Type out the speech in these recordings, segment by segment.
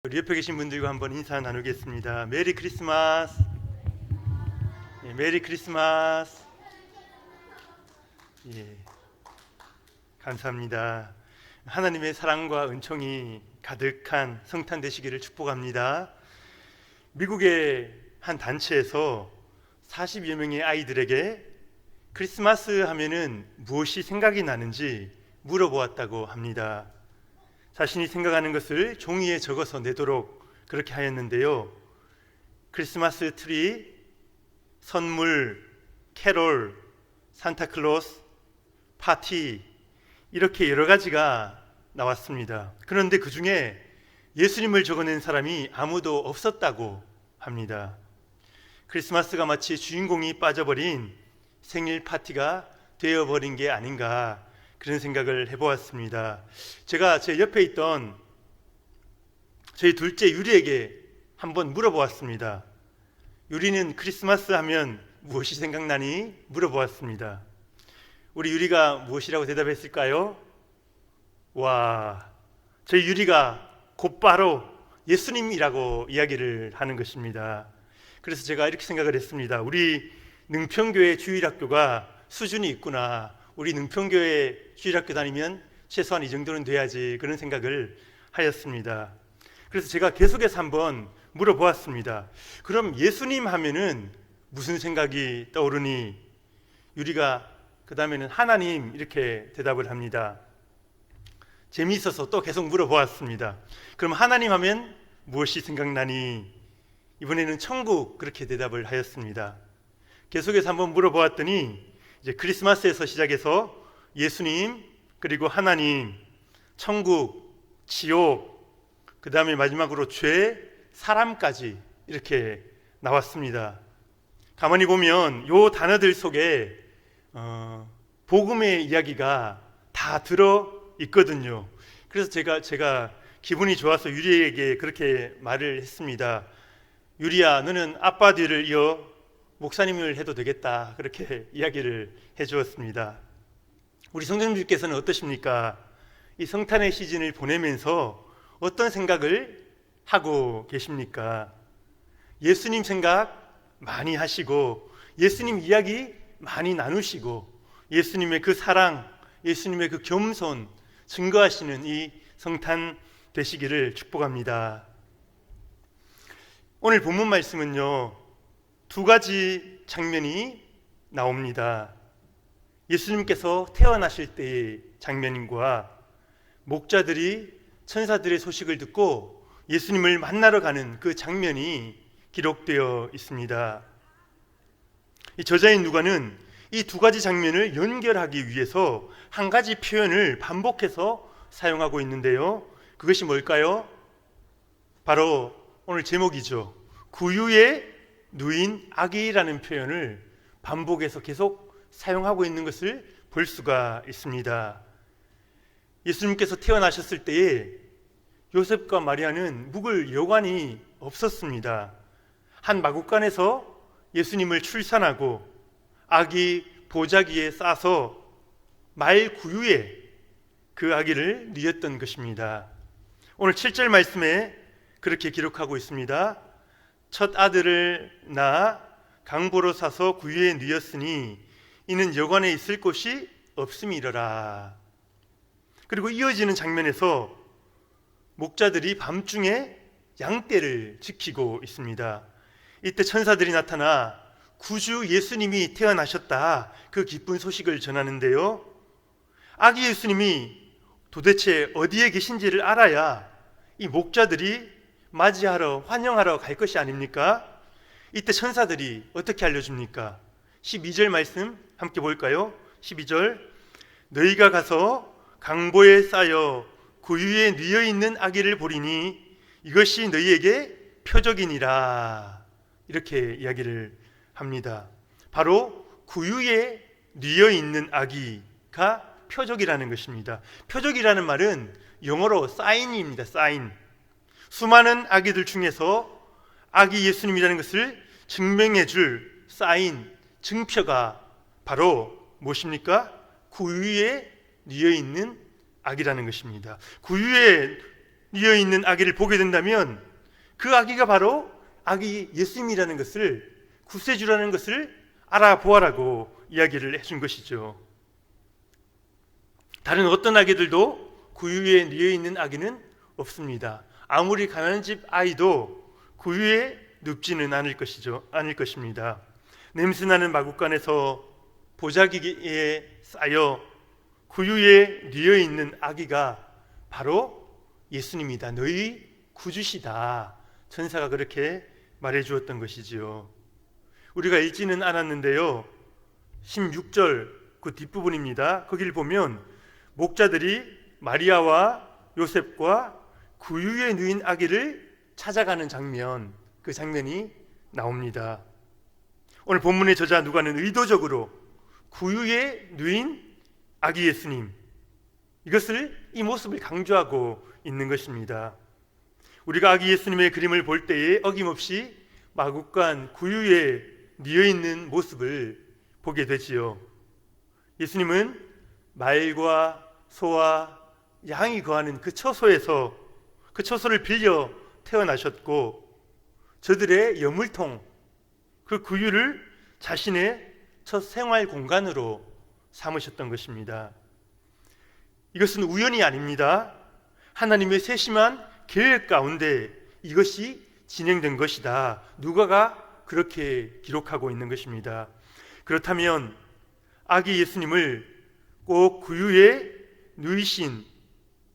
우리 옆에 계신 분들과 한번 인사 나누겠습니다. 메리 크리스마스. 예, 메리 크리스마스. 예, 감사합니다. 하나님의 사랑과 은총이 가득한 성탄 되시기를 축복합니다. 미국의 한 단체에서 40여 명의 아이들에게 크리스마스 하면은 무엇이 생각이 나는지 물어보았다고 합니다. 자신이 생각하는 것을 종이에 적어서 내도록 그렇게 하였는데요. 크리스마스 트리, 선물, 캐롤, 산타클로스, 파티 이렇게 여러 가지가 나왔습니다. 그런데 그 중에 예수님을 적어낸 사람이 아무도 없었다고 합니다. 크리스마스가 마치 주인공이 빠져버린 생일 파티가 되어버린 게 아닌가 그런 생각을 해보았습니다. 제가 제 옆에 있던 저희 둘째 유리에게 한번 물어보았습니다. 유리는 크리스마스 하면 무엇이 생각나니? 물어보았습니다. 우리 유리가 무엇이라고 대답했을까요? 와, 저희 유리가 곧바로 예수님이라고 이야기를 하는 것입니다. 그래서 제가 이렇게 생각을 했습니다. 우리 능평교회 주일학교가 수준이 있구나. 우리 능평교회 주일학교 다니면 최소한 이 정도는 돼야지 그런 생각을 하였습니다. 그래서 제가 계속해서 한번 물어보았습니다. 그럼 예수님 하면은 무슨 생각이 떠오르니? 유리가 그 다음에는 하나님 이렇게 대답을 합니다. 재미있어서 또 계속 물어보았습니다. 그럼 하나님 하면 무엇이 생각나니? 이번에는 천국 그렇게 대답을 하였습니다. 계속해서 한번 물어보았더니 이제 크리스마스에서 시작해서 예수님, 그리고 하나님, 천국, 지옥, 그 다음에 마지막으로 죄, 사람까지 이렇게 나왔습니다. 가만히 보면 이 단어들 속에 복음의 이야기가 다 들어 있거든요. 그래서 제가 기분이 좋아서 유리에게 그렇게 말을 했습니다. 유리야, 너는 아빠 뒤를 이어 목사님을 해도 되겠다 그렇게 이야기를 해주었습니다. 우리 성도님들께서는 어떠십니까? 이 성탄의 시즌을 보내면서 어떤 생각을 하고 계십니까? 예수님 생각 많이 하시고 예수님 이야기 많이 나누시고 예수님의 그 사랑, 예수님의 그 겸손 증거하시는 이 성탄 되시기를 축복합니다. 오늘 본문 말씀은요, 두 가지 장면이 나옵니다. 예수님께서 태어나실 때의 장면과 목자들이 천사들의 소식을 듣고 예수님을 만나러 가는 그 장면이 기록되어 있습니다. 이 저자인 누가는 이 두 가지 장면을 연결하기 위해서 한 가지 표현을 반복해서 사용하고 있는데요. 그것이 뭘까요? 바로 오늘 제목이죠. 구유에 누인 아기라는 표현을 반복해서 계속 사용하고 있는 것을 볼 수가 있습니다. 예수님께서 태어나셨을 때에 요셉과 마리아는 묵을 여관이 없었습니다. 한 마구간에서 예수님을 출산하고 아기 보자기에 싸서 말 구유에 그 아기를 뉘었던 것입니다. 오늘 7절 말씀에 그렇게 기록하고 있습니다. 첫 아들을 낳아 강보로 사서 구유에 뉘었으니 이는 여관에 있을 곳이 없음이러라. 그리고 이어지는 장면에서 목자들이 밤중에 양떼를 지키고 있습니다. 이때 천사들이 나타나 구주 예수님이 태어나셨다 그 기쁜 소식을 전하는데요, 아기 예수님이 도대체 어디에 계신지를 알아야 이 목자들이 맞이하러 환영하러 갈 것이 아닙니까? 이때 천사들이 어떻게 알려줍니까? 12절 말씀 함께 볼까요? 12절, 너희가 가서 강보에 쌓여 구유에 뉘어 있는 아기를 보리니 이것이 너희에게 표적이니라. 이렇게 이야기를 합니다. 바로 구유에 뉘어 있는 아기가 표적이라는 것입니다. 표적이라는 말은 영어로 사인입니다. 사인. 수많은 아기들 중에서 아기 예수님이라는 것을 증명해 줄 사인, 증표가 바로 무엇입니까? 구유에 뉘어 있는 아기라는 것입니다. 구유에 뉘어 있는 아기를 보게 된다면 그 아기가 바로 아기 예수님이라는 것을, 구세주라는 것을 알아보아라고 이야기를 해준 것이죠. 다른 어떤 아기들도 구유에 뉘어 있는 아기는 없습니다. 아무리 가난한 집 아이도 구유에 눕지는 않을 것입니다. 냄새나는 마구간에서 보자기에 쌓여 구유에 뉘어 있는 아기가 바로 예수님이다. 너희 구주시다. 천사가 그렇게 말해 주었던 것이지요. 우리가 읽지는 않았는데요, 16절 그 뒷부분입니다. 거기를 보면 목자들이 마리아와 요셉과 구유에 누인 아기를 찾아가는 장면, 그 장면이 나옵니다. 오늘 본문의 저자 누가는 의도적으로 구유에 누인 아기 예수님, 이 모습을 강조하고 있는 것입니다. 우리가 아기 예수님의 그림을 볼 때에 어김없이 마구간 구유에 뉘어 있는 모습을 보게 되지요. 예수님은 말과 소와 양이 거하는 그 처소에서 그 처소를 빌려 태어나셨고, 저들의 여물통, 그 구유를 자신의 첫 생활 공간으로 삼으셨던 것입니다. 이것은 우연이 아닙니다. 하나님의 세심한 계획 가운데 이것이 진행된 것이다. 누가가 그렇게 기록하고 있는 것입니다. 그렇다면 아기 예수님을 꼭 구유에 누이신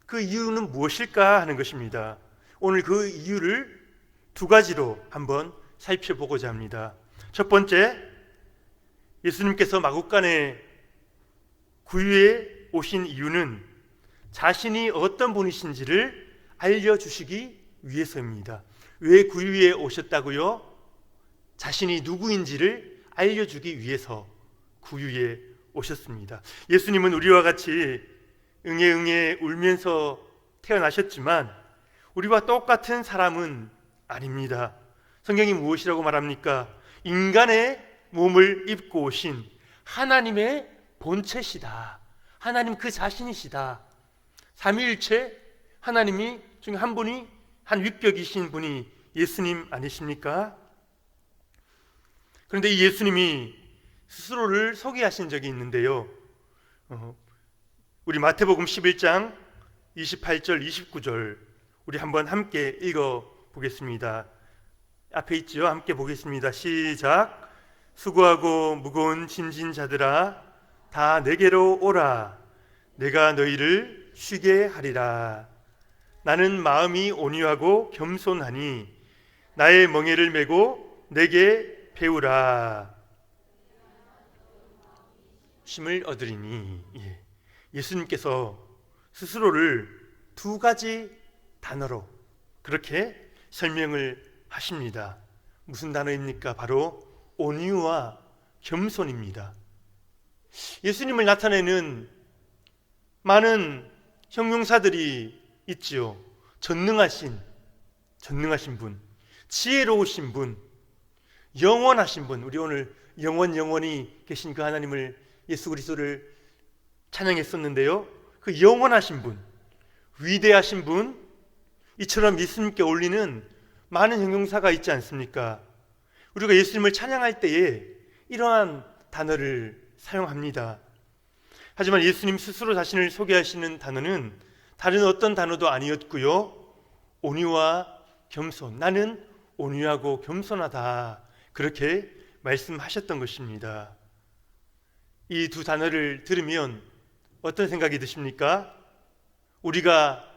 그 이유는 무엇일까 하는 것입니다. 오늘 그 이유를 두 가지로 한번 살펴보고자 합니다. 첫 번째, 예수님께서 마구간에 구유에 오신 이유는 자신이 어떤 분이신지를 알려주시기 위해서입니다. 왜 구유에 오셨다고요? 자신이 누구인지를 알려주기 위해서 구유에 오셨습니다. 예수님은 우리와 같이 응애응애 울면서 태어나셨지만 우리와 똑같은 사람은 아닙니다. 성경이 무엇이라고 말합니까? 인간의 몸을 입고 오신 하나님의 본체시다. 하나님 그 자신이시다. 삼위일체 하나님이 중에 한 분이, 한 윗격이신 분이 예수님 아니십니까? 그런데 이 예수님이 스스로를 소개하신 적이 있는데요, 우리 마태복음 11장 28절 29절 우리 한번 함께 읽어보겠습니다. 앞에 있지요? 함께 보겠습니다. 시작. 수고하고 무거운 짐진 자들아 다 내게로 오라. 내가 너희를 쉬게 하리라. 나는 마음이 온유하고 겸손하니 나의 멍에를 메고 내게 배우라. 쉼을 얻으리니. 예수님께서 스스로를 두 가지 단어로 그렇게 설명을 하십니다. 무슨 단어입니까? 바로 온유와 겸손입니다. 예수님을 나타내는 많은 형용사들이 있지요. 전능하신 분, 지혜로우신 분, 영원하신 분. 우리 오늘 영원히 계신 그 하나님을, 예수 그리스도를 찬양했었는데요, 그 영원하신 분, 위대하신 분, 이처럼 예수님께 올리는 많은 형용사가 있지 않습니까? 우리가 예수님을 찬양할 때에 이러한 단어를 사용합니다. 하지만 예수님 스스로 자신을 소개하시는 단어는 다른 어떤 단어도 아니었고요, 온유와 겸손, 나는 온유하고 겸손하다, 그렇게 말씀하셨던 것입니다. 이 두 단어를 들으면 어떤 생각이 드십니까? 우리가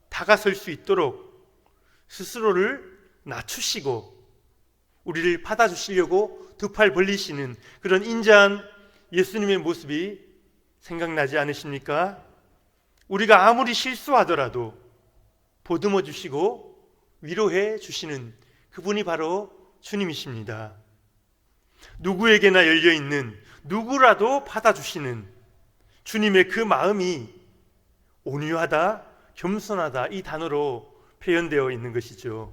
다가설 수 있도록 스스로를 낮추시고 우리를 받아주시려고 두 팔 벌리시는 그런 인자한 예수님의 모습이 생각나지 않으십니까? 우리가 아무리 실수하더라도 보듬어 주시고 위로해 주시는 그분이 바로 주님이십니다. 누구에게나 열려있는, 누구라도 받아주시는 주님의 그 마음이 온유하다, 겸손하다, 이 단어로 표현되어 있는 것이죠.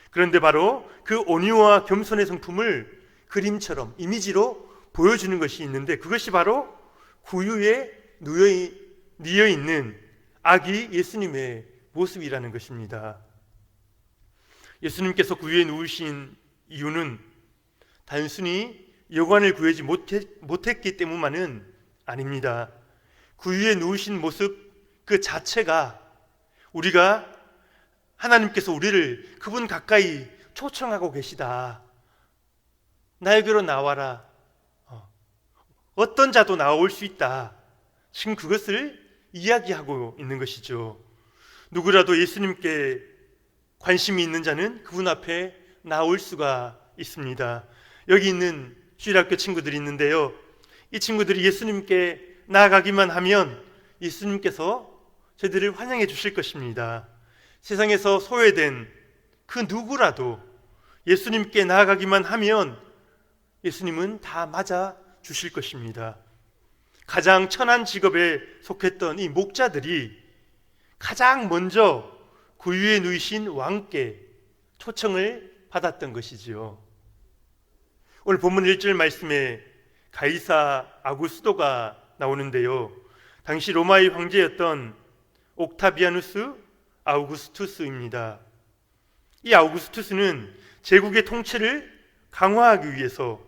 그런데 바로 그 온유와 겸손의 성품을 그림처럼, 이미지로 보여주는 것이 있는데, 그것이 바로 구유에 뉘어 있는 아기 예수님의 모습이라는 것입니다. 예수님께서 구유에 누우신 이유는 단순히 여관을 구하지 못했기 때문만은 아닙니다. 구유에 누우신 모습 그 자체가 우리가 하나님께서 우리를 그분 가까이 초청하고 계시다. 나에게로 나와라. 어떤 자도 나올 수 있다. 지금 그것을 이야기하고 있는 것이죠. 누구라도 예수님께 관심이 있는 자는 그분 앞에 나올 수가 있습니다. 여기 있는 주일학교 친구들이 있는데요, 이 친구들이 예수님께 나아가기만 하면 예수님께서 저희들을 환영해 주실 것입니다. 세상에서 소외된 그 누구라도 예수님께 나아가기만 하면 예수님은 다 맞아 주실 것입니다. 가장 천한 직업에 속했던 이 목자들이 가장 먼저 구유에 누이신 왕께 초청을 받았던 것이지요. 오늘 본문 1절 말씀에 가이사 아구스도가 나오는데요, 당시 로마의 황제였던 옥타비아누스 아우구스투스입니다. 이 아우구스투스는 제국의 통치를 강화하기 위해서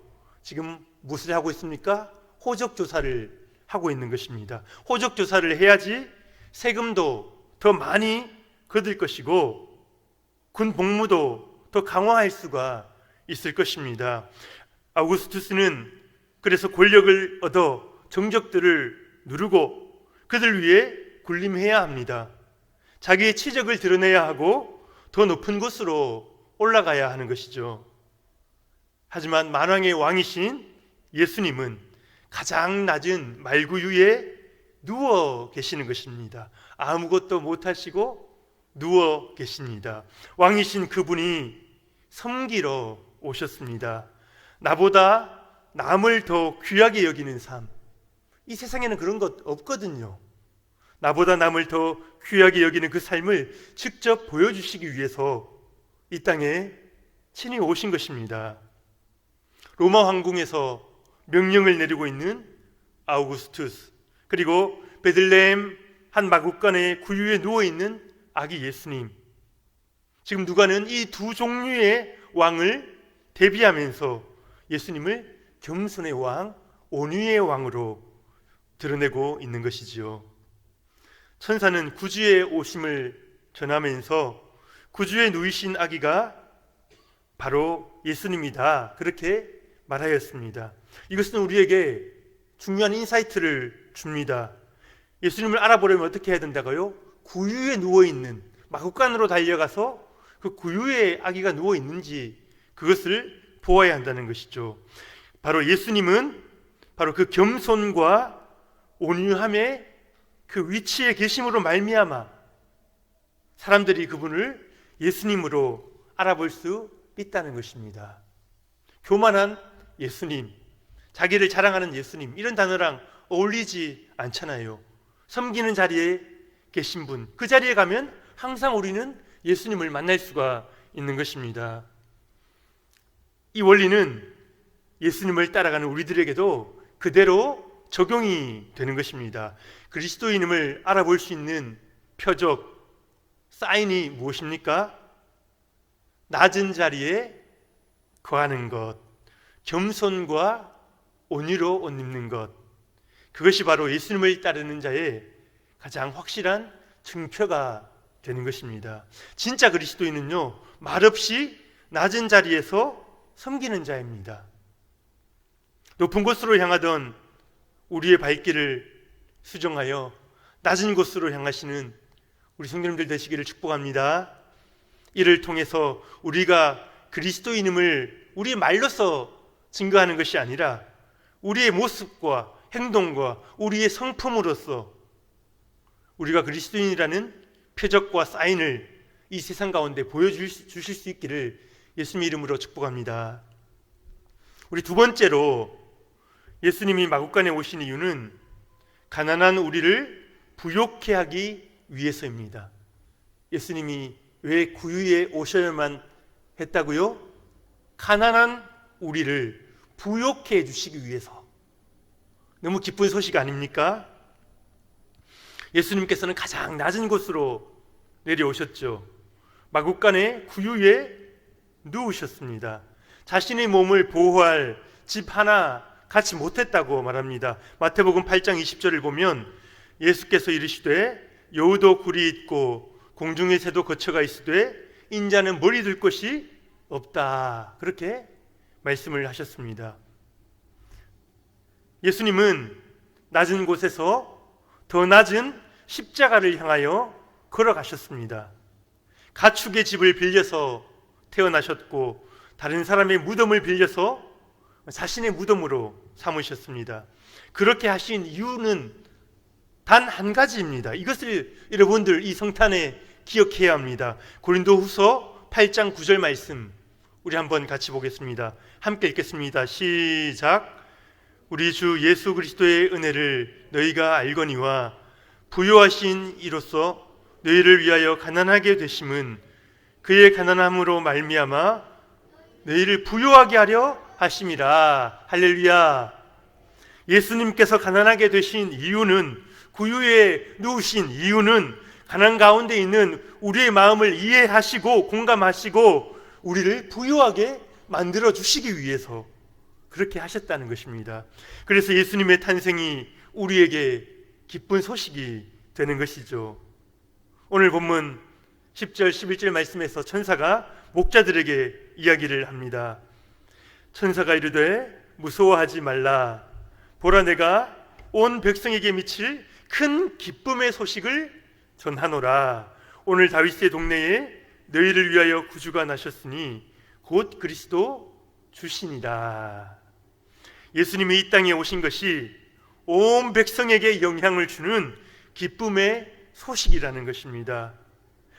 지금 무엇을 하고 있습니까? 호적 조사를 하고 있는 것입니다. 호적 조사를 해야지 세금도 더 많이 거둘 것이고 군 복무도 더 강화할 수가 있을 것입니다. 아우구스투스는 그래서 권력을 얻어 정적들을 누르고 그들 위해 군림해야 합니다. 자기의 치적을 드러내야 하고 더 높은 곳으로 올라가야 하는 것이죠. 하지만 만왕의 왕이신 예수님은 가장 낮은 말구유에 누워 계시는 것입니다. 아무것도 못하시고 누워 계십니다. 왕이신 그분이 섬기러 오셨습니다. 나보다 남을 더 귀하게 여기는 삶, 이 세상에는 그런 것 없거든요. 나보다 남을 더 귀하게 여기는 그 삶을 직접 보여주시기 위해서 이 땅에 친히 오신 것입니다. 로마 황궁에서 명령을 내리고 있는 아우구스투스, 그리고 베들레헴 한 마구간의 구유에 누워있는 아기 예수님, 지금 누가는 이 두 종류의 왕을 대비하면서 예수님을 겸손의 왕, 온유의 왕으로 드러내고 있는 것이지요. 천사는 구주의 오심을 전하면서 구주에 누이신 아기가 바로 예수님이다, 그렇게 말하였습니다. 이것은 우리에게 중요한 인사이트를 줍니다. 예수님을 알아보려면 어떻게 해야 된다고요? 구유에 누워있는, 마구간으로 달려가서 그 구유에 아기가 누워있는지 그것을 보아야 한다는 것이죠. 바로 예수님은 바로 그 겸손과 온유함의 그 위치에 계심으로 말미암아 사람들이 그분을 예수님으로 알아볼 수 있다는 것입니다. 교만한 예수님, 자기를 자랑하는 예수님, 이런 단어랑 어울리지 않잖아요. 섬기는 자리에 계신 분, 그 자리에 가면 항상 우리는 예수님을 만날 수가 있는 것입니다. 이 원리는 예수님을 따라가는 우리들에게도 그대로 적용이 되는 것입니다. 그리스도인임을 알아볼 수 있는 표적, 사인이 무엇입니까? 낮은 자리에 거하는 것, 겸손과 온유로 옷 입는 것, 그것이 바로 예수님을 따르는 자의 가장 확실한 증표가 되는 것입니다. 진짜 그리스도인은요, 말없이 낮은 자리에서 섬기는 자입니다. 높은 곳으로 향하던 우리의 발길을 수정하여 낮은 곳으로 향하시는 우리 성도님들 되시기를 축복합니다. 이를 통해서 우리가 그리스도인임을 우리의 말로서 증거하는 것이 아니라 우리의 모습과 행동과 우리의 성품으로서 우리가 그리스도인이라는 표적과 사인을 이 세상 가운데 보여주실 수 있기를 예수님의 이름으로 축복합니다. 우리 두 번째로 예수님이 마구간에 오신 이유는 가난한 우리를 부욕해 하기 위해서입니다. 예수님이 왜 구유에 오셔야만 했다고요? 가난한 우리를 부욕해 주시기 위해서. 너무 기쁜 소식 아닙니까? 예수님께서는 가장 낮은 곳으로 내려오셨죠. 마구간의 구유에 누우셨습니다. 자신의 몸을 보호할 집 하나 갖지 못했다고 말합니다. 마태복음 8장 20절을 보면 예수께서 이르시되 여우도 굴이 있고 공중의 새도 거처가 있으되 인자는 머리 둘 곳이 없다, 그렇게 말씀을 하셨습니다. 예수님은 낮은 곳에서 더 낮은 십자가를 향하여 걸어가셨습니다. 가축의 집을 빌려서 태어나셨고 다른 사람의 무덤을 빌려서 자신의 무덤으로 삼으셨습니다. 그렇게 하신 이유는 단 한 가지입니다. 이것을 여러분들 이 성탄에 기억해야 합니다. 고린도후서 8장 9절 말씀 우리 한번 같이 보겠습니다. 함께 읽겠습니다. 시작. 우리 주 예수 그리스도의 은혜를 너희가 알거니와 부요하신 이로써 너희를 위하여 가난하게 되심은 그의 가난함으로 말미암아 너희를 부요하게 하려 하심이라. 할렐루야. 예수님께서 가난하게 되신 이유는, 구유에 누우신 이유는 가난 가운데 있는 우리의 마음을 이해하시고 공감하시고 우리를 부요하게 만들어 주시기 위해서 그렇게 하셨다는 것입니다. 그래서 예수님의 탄생이 우리에게 기쁜 소식이 되는 것이죠. 오늘 본문 10절 11절 말씀에서 천사가 목자들에게 이야기를 합니다. 천사가 이르되 무서워하지 말라. 보라, 내가 온 백성에게 미칠 큰 기쁨의 소식을 전하노라. 오늘 다윗의 동네에 너희를 위하여 구주가 나셨으니 곧 그리스도 주시니라. 예수님이 이 땅에 오신 것이 온 백성에게 영향을 주는 기쁨의 소식이라는 것입니다.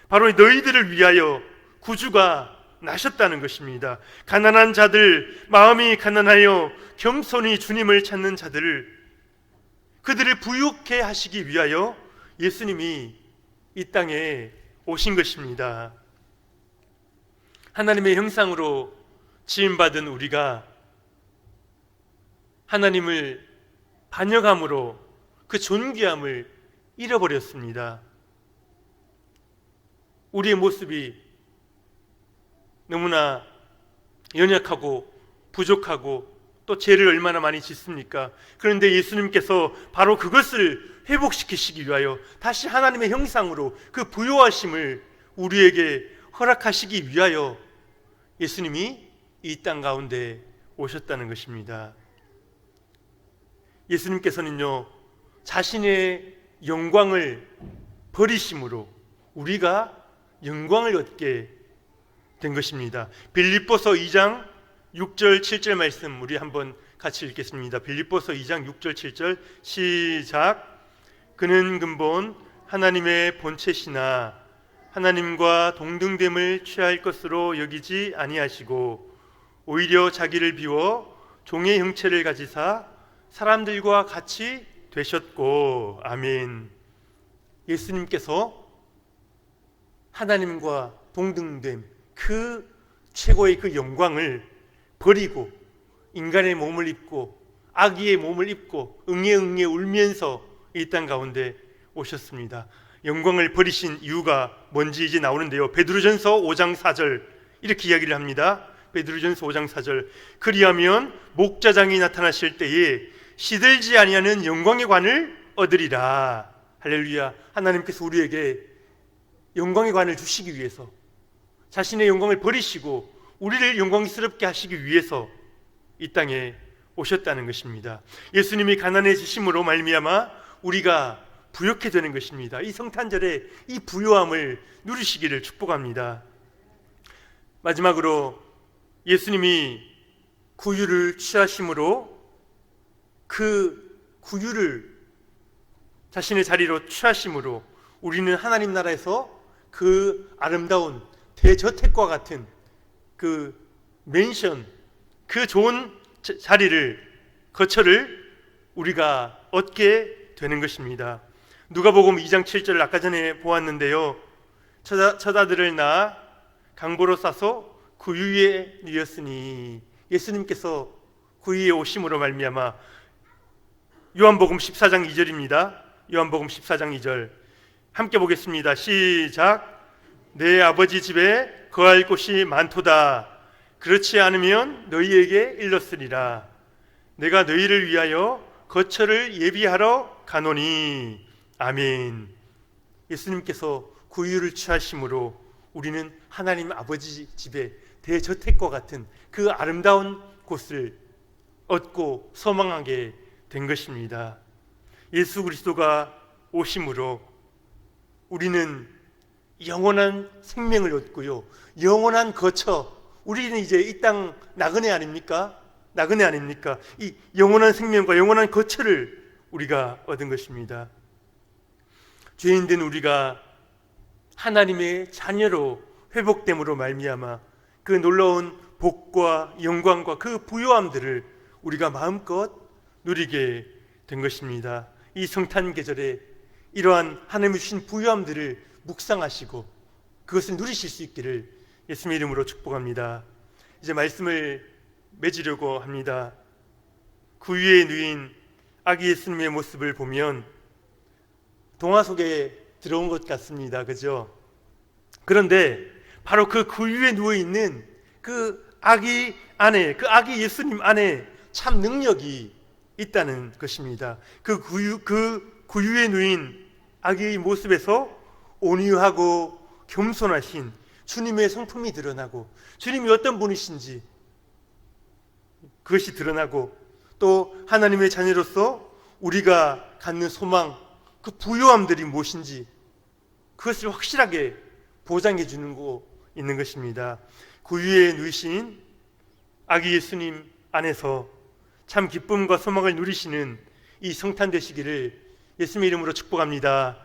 바로 너희들을 위하여 구주가 나셨다는 것입니다. 가난한 자들, 마음이 가난하여 겸손히 주님을 찾는 자들을, 그들을 부유케 하시기 위하여 예수님이 이 땅에 오신 것입니다. 하나님의 형상으로 지음받은 우리가 하나님을 반역함으로 그 존귀함을 잃어버렸습니다. 우리의 모습이 너무나 연약하고 부족하고 또 죄를 얼마나 많이 짓습니까? 그런데 예수님께서 바로 그것을 회복시키시기 위하여 다시 하나님의 형상으로 그 부요하심을 우리에게 허락하시기 위하여 예수님이 이 땅 가운데 오셨다는 것입니다. 예수님께서는요, 자신의 영광을 버리심으로 우리가 영광을 얻게 된 것입니다. 빌립보서 2장 6절 7절 말씀 우리 한번 같이 읽겠습니다. 빌립보서 2장 6절 7절 시작. 그는 근본 하나님의 본체시나 하나님과 동등됨을 취할 것으로 여기지 아니하시고 오히려 자기를 비워 종의 형체를 가지사 사람들과 같이 되셨고. 아멘. 예수님께서 하나님과 동등됨, 그 최고의 그 영광을 버리고 인간의 몸을 입고 아기의 몸을 입고 응애응애 울면서 이 땅 가운데 오셨습니다. 영광을 버리신 이유가 뭔지 이제 나오는데요. 베드로전서 5장 4절 이렇게 이야기를 합니다. 베드로전서 5장 4절 그리하면 목자장이 나타나실 때에 시들지 아니하는 영광의 관을 얻으리라. 할렐루야. 하나님께서 우리에게 영광의 관을 주시기 위해서 자신의 영광을 버리시고 우리를 영광스럽게 하시기 위해서 이 땅에 오셨다는 것입니다. 예수님이 가난해지심으로 말미암아 우리가 부요케 되는 것입니다. 이 성탄절에 이 부요함을 누리시기를 축복합니다. 마지막으로 예수님이 구유를 취하심으로 그 구유를 자신의 자리로 취하심으로 우리는 하나님 나라에서 그 아름다운 대저택과 같은 그 맨션, 그 좋은 자리를, 거처를 우리가 얻게 되는 것입니다. 누가복음 2장 7절을 아까 전에 보았는데요. 처자들을 낳아 강보로 싸서 구유에 누였으니 예수님께서 구유에 오심으로 말미암아 요한복음 14장 2절입니다. 요한복음 14장 2절 함께 보겠습니다. 시작. 내 아버지 집에 거할 곳이 많도다. 그렇지 않으면 너희에게 일렀으리라. 내가 너희를 위하여 거처를 예비하러 가노니. 아멘. 예수님께서 구유를 취하심으로 우리는 하나님 아버지 집에 대저택과 같은 그 아름다운 곳을 얻고 소망하게 된 것입니다. 예수 그리스도가 오심으로 우리는 영원한 생명을 얻고요, 영원한 거처, 우리는 이제 이 땅 나그네 아닙니까? 나그네 아닙니까? 이 영원한 생명과 영원한 거처를 우리가 얻은 것입니다. 죄인된 우리가 하나님의 자녀로 회복됨으로 말미암아 그 놀라운 복과 영광과 그 부요함들을 우리가 마음껏 누리게 된 것입니다. 이 성탄 계절에 이러한 하나님이 주신 부요함들을 묵상하시고 그것을 누리실 수 있기를 예수님의 이름으로 축복합니다. 이제 말씀을 맺으려고 합니다. 구유에 누인 아기 예수님의 모습을 보면 동화 속에 들어온 것 같습니다. 그죠? 그런데 바로 그 구유에 누워있는 그 아기 안에, 그 아기 예수님 안에 참 능력이 있다는 것입니다. 그 구유에 누인 아기의 모습에서 온유하고 겸손하신 주님의 성품이 드러나고, 주님이 어떤 분이신지 그것이 드러나고, 또 하나님의 자녀로서 우리가 갖는 소망, 그 부요함들이 무엇인지 그것을 확실하게 보장해 주는 거 있는 것입니다. 구유에 누이신 아기 예수님 안에서 참 기쁨과 소망을 누리시는 이 성탄 되시기를 예수님의 이름으로 축복합니다.